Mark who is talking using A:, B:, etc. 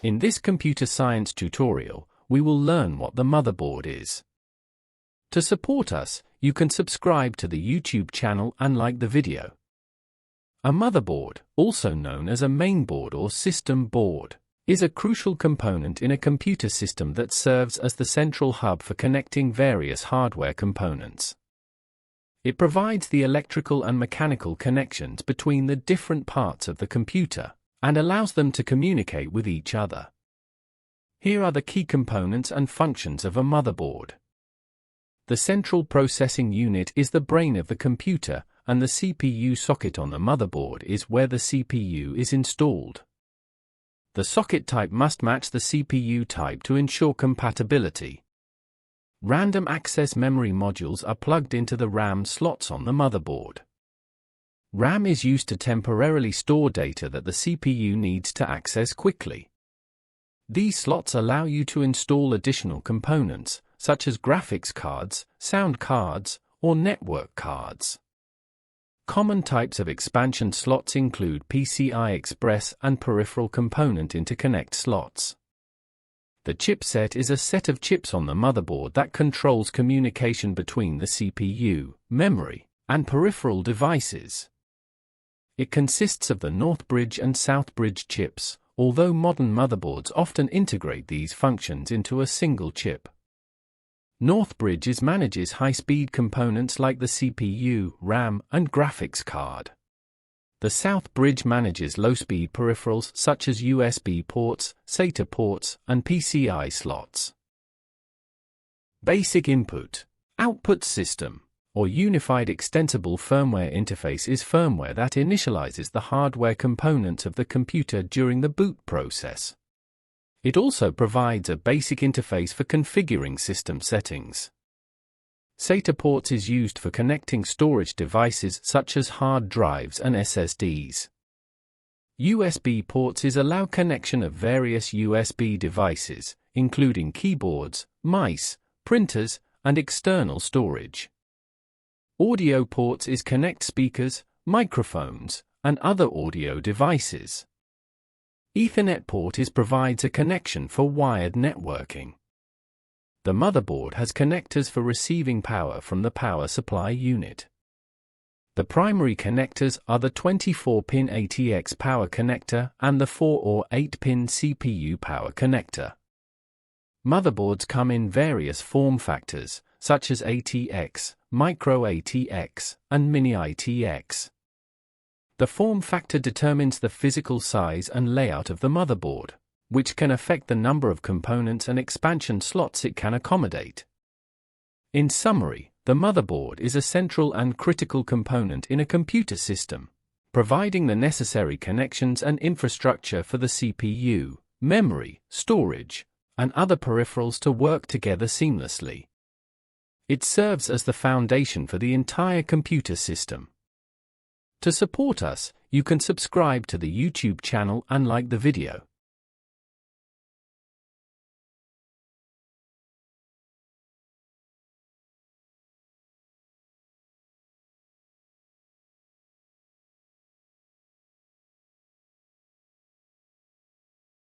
A: In this computer science tutorial, we will learn what the motherboard is. To support us, you can subscribe to the YouTube channel and like the video. A motherboard, also known as a mainboard or system board, is a crucial component in a computer system that serves as the central hub for connecting various hardware components. It provides the electrical and mechanical connections between the different parts of the computer and allows them to communicate with each other. Here are the key components and functions of a motherboard. The central processing unit is the brain of the computer, and the CPU socket on the motherboard is where the CPU is installed. The socket type must match the CPU type to ensure compatibility. Random access memory modules are plugged into the RAM slots on the motherboard. RAM is used to temporarily store data that the CPU needs to access quickly. These slots allow you to install additional components, such as graphics cards, sound cards, or network cards. Common types of expansion slots include PCI Express and peripheral component interconnect slots. The chipset is a set of chips on the motherboard that controls communication between the CPU, memory, and peripheral devices. It consists of the North Bridge and South Bridge chips, although modern motherboards often integrate these functions into a single chip. North Bridge manages high-speed components like the CPU, RAM, and graphics card. The South Bridge manages low-speed peripherals such as USB ports, SATA ports, and PCI slots. Basic Input/Output System, or Unified Extensible Firmware Interface, is firmware that initializes the hardware components of the computer during the boot process. It also provides a basic interface for configuring system settings. SATA ports is used for connecting storage devices such as hard drives and SSDs. USB ports allow connection of various USB devices, including keyboards, mice, printers, and external storage. Audio ports connect speakers, microphones, and other audio devices. Ethernet port provides a connection for wired networking. The motherboard has connectors for receiving power from the power supply unit. The primary connectors are the 24-pin ATX power connector and the 4 or 8-pin CPU power connector. Motherboards come in various form factors, such as ATX, Micro ATX, and Mini ATX. The form factor determines the physical size and layout of the motherboard, which can affect the number of components and expansion slots it can accommodate. In summary, the motherboard is a central and critical component in a computer system, providing the necessary connections and infrastructure for the CPU, memory, storage, and other peripherals to work together seamlessly. It serves as the foundation for the entire computer system. To support us, you can subscribe to the YouTube channel and like the video.